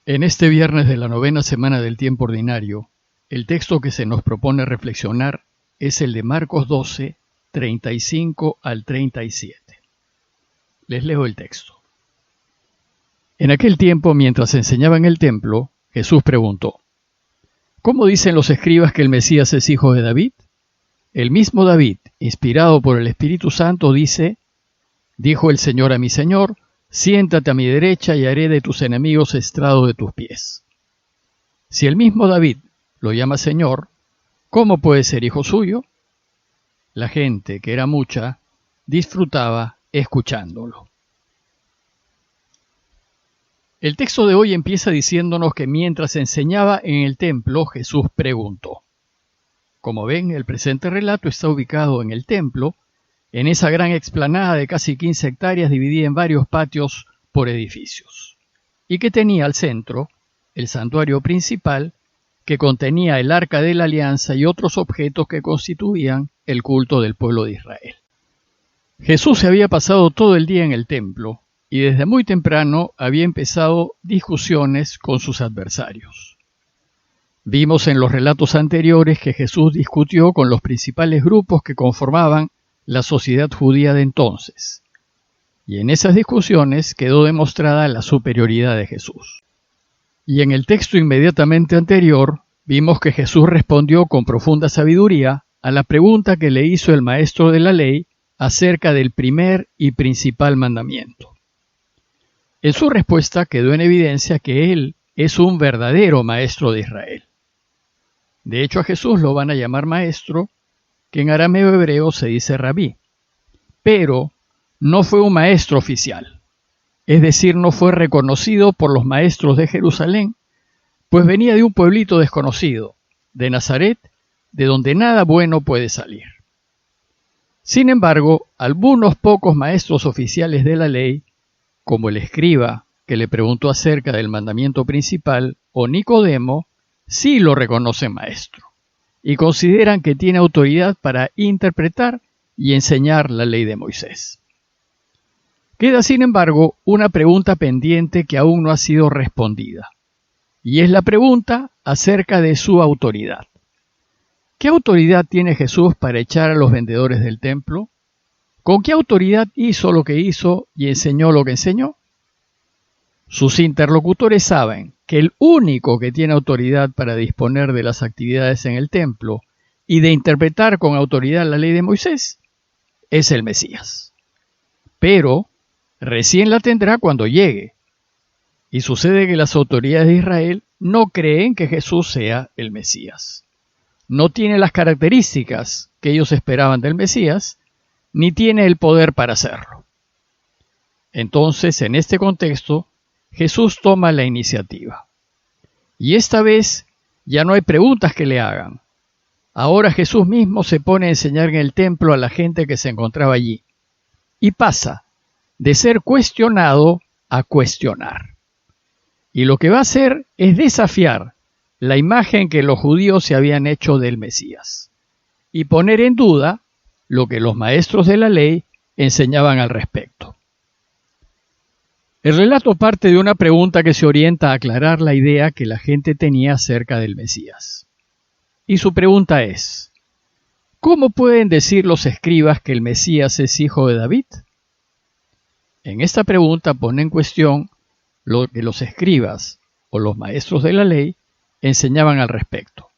En este viernes de la 9ª semana del tiempo ordinario, el texto que se nos propone reflexionar es el de Marcos 12, 35 al 37. Les leo el texto. En aquel tiempo, mientras enseñaba en el templo, Jesús preguntó: ¿Cómo dicen los escribas que el Mesías es hijo de David? El mismo David, inspirado por el Espíritu Santo, dice: Dijo el Señor a mi Señor, siéntate a mi derecha y haré de tus enemigos estrado de tus pies. Si el mismo David lo llama Señor, ¿cómo puede ser hijo suyo? La gente, que era mucha, disfrutaba escuchándolo. El texto de hoy empieza diciéndonos que mientras enseñaba en el templo, Jesús preguntó. Como ven, el presente relato está ubicado en el templo, en esa gran explanada de casi 15 hectáreas dividida en varios patios por edificios, y que tenía al centro el santuario principal, que contenía el Arca de la Alianza y otros objetos que constituían el culto del pueblo de Israel. Jesús se había pasado todo el día en el templo, y desde muy temprano había empezado discusiones con sus adversarios. Vimos en los relatos anteriores que Jesús discutió con los principales grupos que conformaban la sociedad judía de entonces, y en esas discusiones quedó demostrada la superioridad de Jesús. Y en el texto inmediatamente anterior vimos que Jesús respondió con profunda sabiduría a la pregunta que le hizo el maestro de la ley acerca del primer y principal mandamiento. En su respuesta quedó en evidencia que él es un verdadero maestro de Israel. De hecho, a Jesús lo van a llamar maestro, que en arameo hebreo se dice rabí, pero no fue un maestro oficial, es decir, no fue reconocido por los maestros de Jerusalén, pues venía de un pueblito desconocido, de Nazaret, de donde nada bueno puede salir. Sin embargo, algunos pocos maestros oficiales de la ley, como el escriba que le preguntó acerca del mandamiento principal, o Nicodemo, sí lo reconocen maestro y consideran que tiene autoridad para interpretar y enseñar la ley de Moisés. Queda, sin embargo, una pregunta pendiente que aún no ha sido respondida, y es la pregunta acerca de su autoridad. ¿Qué autoridad tiene Jesús para echar a los vendedores del templo? ¿Con qué autoridad hizo lo que hizo y enseñó lo que enseñó? Sus interlocutores saben que el único que tiene autoridad para disponer de las actividades en el templo y de interpretar con autoridad la ley de Moisés es el Mesías. Pero recién la tendrá cuando llegue. Y sucede que las autoridades de Israel no creen que Jesús sea el Mesías. No tiene las características que ellos esperaban del Mesías, ni tiene el poder para hacerlo. Entonces, en este contexto, Jesús toma la iniciativa. Y esta vez ya no hay preguntas que le hagan. Ahora Jesús mismo se pone a enseñar en el templo a la gente que se encontraba allí. Y pasa de ser cuestionado a cuestionar. Y lo que va a hacer es desafiar la imagen que los judíos se habían hecho del Mesías. Y poner en duda lo que los maestros de la ley enseñaban al respecto. El relato parte de una pregunta que se orienta a aclarar la idea que la gente tenía acerca del Mesías. Y su pregunta es: ¿cómo pueden decir los escribas que el Mesías es hijo de David? En esta pregunta pone en cuestión lo que los escribas o los maestros de la ley enseñaban al respecto.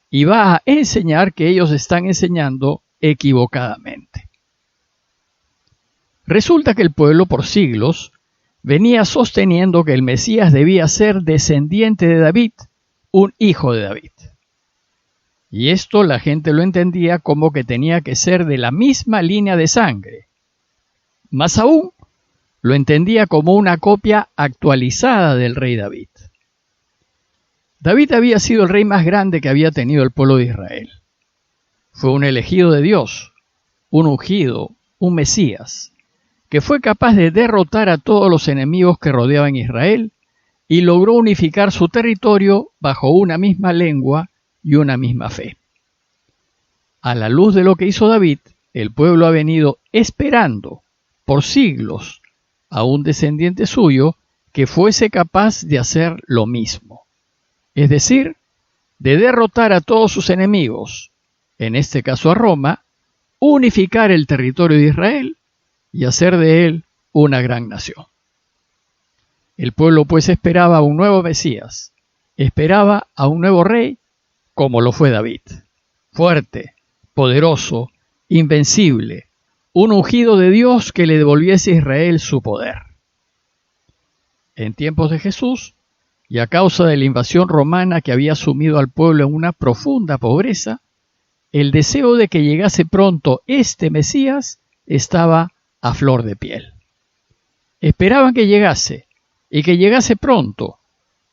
Y va a enseñar que ellos están enseñando equivocadamente. Resulta que el pueblo por siglos venía sosteniendo que el Mesías debía ser descendiente de David, un hijo de David. Y esto la gente lo entendía como que tenía que ser de la misma línea de sangre. Más aún, lo entendía como una copia actualizada del rey David. David había sido el rey más grande que había tenido el pueblo de Israel. Fue un elegido de Dios, un ungido, un Mesías, que fue capaz de derrotar a todos los enemigos que rodeaban Israel y logró unificar su territorio bajo una misma lengua y una misma fe. A la luz de lo que hizo David, el pueblo ha venido esperando por siglos a un descendiente suyo que fuese capaz de hacer lo mismo, es decir, de derrotar a todos sus enemigos, en este caso a Roma, unificar el territorio de Israel y hacer de él una gran nación. El pueblo pues esperaba a un nuevo Mesías, esperaba a un nuevo rey como lo fue David, fuerte, poderoso, invencible, un ungido de Dios que le devolviese a Israel su poder. En tiempos de Jesús, y a causa de la invasión romana que había sumido al pueblo en una profunda pobreza, el deseo de que llegase pronto este Mesías estaba a flor de piel. Esperaban que llegase, y que llegase pronto,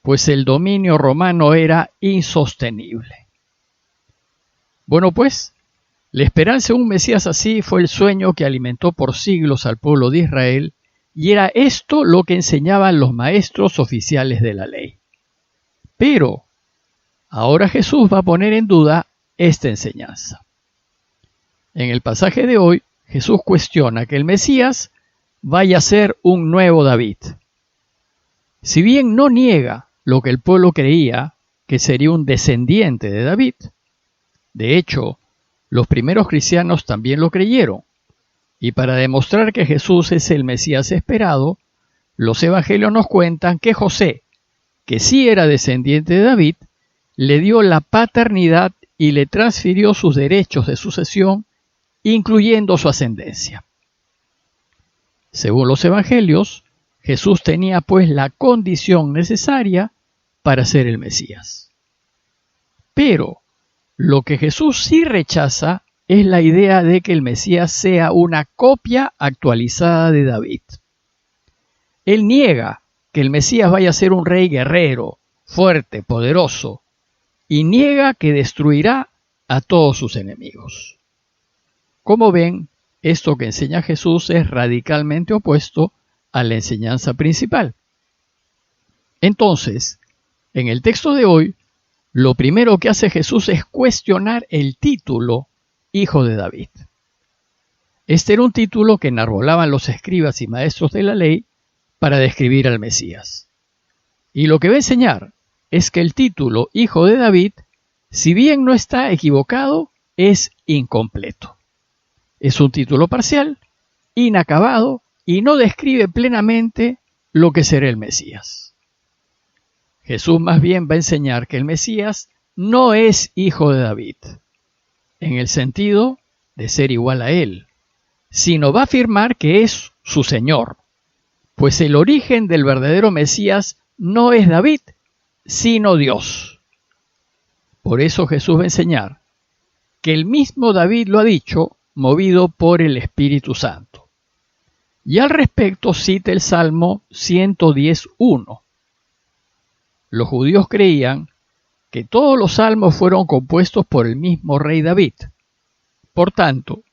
pues el dominio romano era insostenible. Bueno pues, la esperanza de un Mesías así fue el sueño que alimentó por siglos al pueblo de Israel, y era esto lo que enseñaban los maestros oficiales de la ley. Pero ahora Jesús va a poner en duda esta enseñanza. En el pasaje de hoy, Jesús cuestiona que el Mesías vaya a ser un nuevo David. Si bien no niega lo que el pueblo creía, que sería un descendiente de David, de hecho, los primeros cristianos también lo creyeron, y para demostrar que Jesús es el Mesías esperado, los evangelios nos cuentan que José, que sí era descendiente de David, le dio la paternidad y le transfirió sus derechos de sucesión, incluyendo su ascendencia. Según los evangelios, Jesús tenía pues la condición necesaria para ser el Mesías. Pero lo que Jesús sí rechaza es la idea de que el Mesías sea una copia actualizada de David. Él niega que el Mesías vaya a ser un rey guerrero, fuerte, poderoso, y niega que destruirá a todos sus enemigos. Como ven, esto que enseña Jesús es radicalmente opuesto a la enseñanza principal. Entonces, en el texto de hoy, lo primero que hace Jesús es cuestionar el título Hijo de David. Este era un título que enarbolaban los escribas y maestros de la ley para describir al Mesías. Y lo que va a enseñar es que el título Hijo de David, si bien no está equivocado, es incompleto. Es un título parcial, inacabado y no describe plenamente lo que será el Mesías. Jesús más bien va a enseñar que el Mesías no es hijo de David, en el sentido de ser igual a él, sino va a afirmar que es su Señor, pues el origen del verdadero Mesías no es David, sino Dios. Por eso Jesús va a enseñar que el mismo David lo ha dicho, movido por el Espíritu Santo. Y al respecto cita el Salmo 110:1. Los judíos creían que todos los salmos fueron compuestos por el mismo rey David. Por tanto,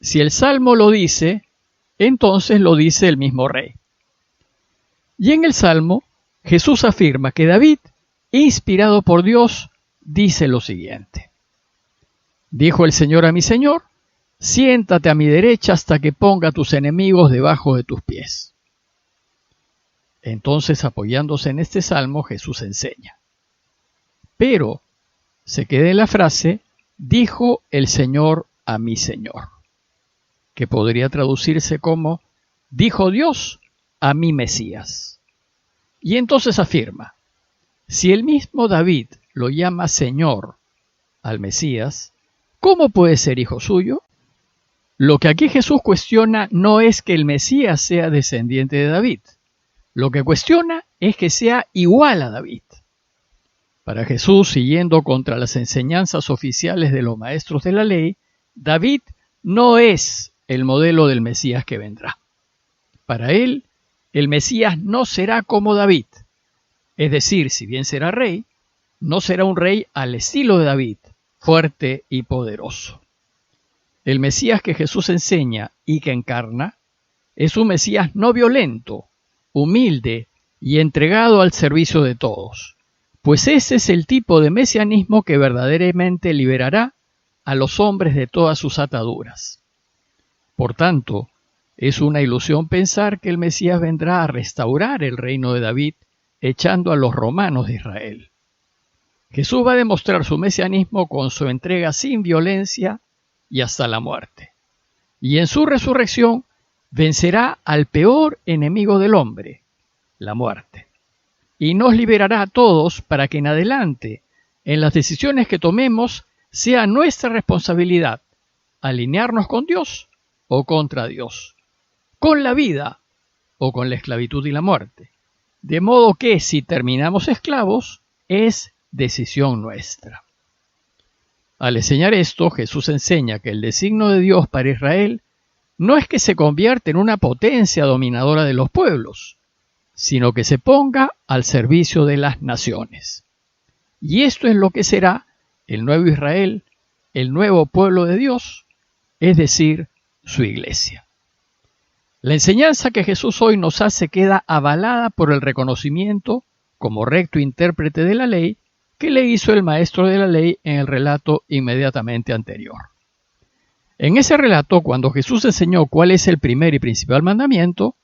si el Salmo lo dice, entonces lo dice el mismo rey. Y en el Salmo, Jesús afirma que David, inspirado por Dios, dice lo siguiente: Dijo el Señor a mi Señor, siéntate a mi derecha hasta que ponga a tus enemigos debajo de tus pies. Entonces, apoyándose en este salmo, Jesús enseña. Pero se queda en la frase, dijo el Señor a mi Señor, que podría traducirse como, dijo Dios a mi Mesías. Y entonces afirma, si el mismo David lo llama Señor al Mesías, ¿cómo puede ser hijo suyo? Lo que aquí Jesús cuestiona no es que el Mesías sea descendiente de David. Lo que cuestiona es que sea igual a David. Para Jesús, siguiendo contra las enseñanzas oficiales de los maestros de la ley, David no es el modelo del Mesías que vendrá. Para él, el Mesías no será como David. Es decir, si bien será rey, no será un rey al estilo de David, fuerte y poderoso. El Mesías que Jesús enseña y que encarna es un Mesías no violento, humilde y entregado al servicio de todos, pues ese es el tipo de mesianismo que verdaderamente liberará a los hombres de todas sus ataduras. Por tanto, Es una ilusión pensar que el Mesías vendrá a restaurar el reino de David echando a los romanos de Israel. Jesús va a demostrar su mesianismo con su entrega sin violencia y hasta la muerte. Y en su resurrección vencerá al peor enemigo del hombre, la muerte. Y nos liberará a todos para que en adelante, en las decisiones que tomemos, sea nuestra responsabilidad alinearnos con Dios o contra Dios, con la vida o con la esclavitud y la muerte. De modo que si terminamos esclavos, es decisión nuestra. Al enseñar esto, Jesús enseña que el designio de Dios para Israel no es que se convierta en una potencia dominadora de los pueblos, sino que se ponga al servicio de las naciones. Y esto es lo que será el nuevo Israel, el nuevo pueblo de Dios, es decir, su iglesia. La enseñanza que Jesús hoy nos hace queda avalada por el reconocimiento como recto intérprete de la ley que le hizo el maestro de la ley en el relato inmediatamente anterior. En ese relato, cuando Jesús enseñó cuál es el primer y principal mandamiento,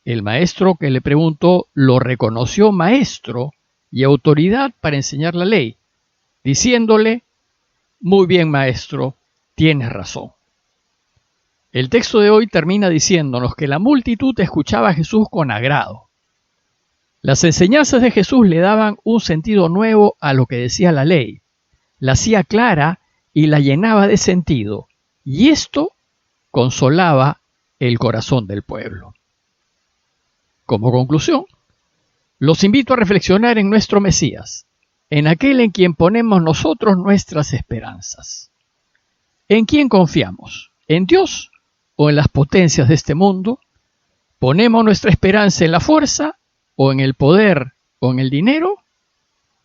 el maestro que le preguntó lo reconoció maestro y autoridad para enseñar la ley, diciéndole: muy bien, maestro, tienes razón. El texto de hoy termina diciéndonos que la multitud escuchaba a Jesús con agrado. Las enseñanzas de Jesús le daban un sentido nuevo a lo que decía la ley, la hacía clara y la llenaba de sentido, y esto consolaba el corazón del pueblo. Como conclusión, los invito a reflexionar en nuestro Mesías, en aquel en quien ponemos nosotros nuestras esperanzas. ¿En quién confiamos? ¿En Dios o en las potencias de este mundo? ¿Ponemos nuestra esperanza en la fuerza o en el poder o en el dinero?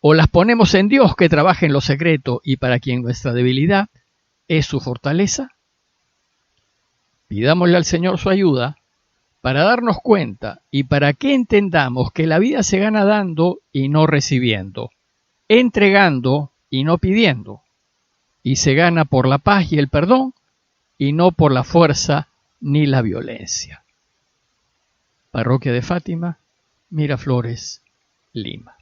¿O las ponemos en Dios que trabaja en lo secreto y para quien nuestra debilidad es su fortaleza? Pidámosle al Señor su ayuda para darnos cuenta y para que entendamos que la vida se gana dando y no recibiendo, entregando y no pidiendo, y se gana por la paz y el perdón y no por la fuerza ni la violencia. Parroquia de Fátima, Miraflores, Lima.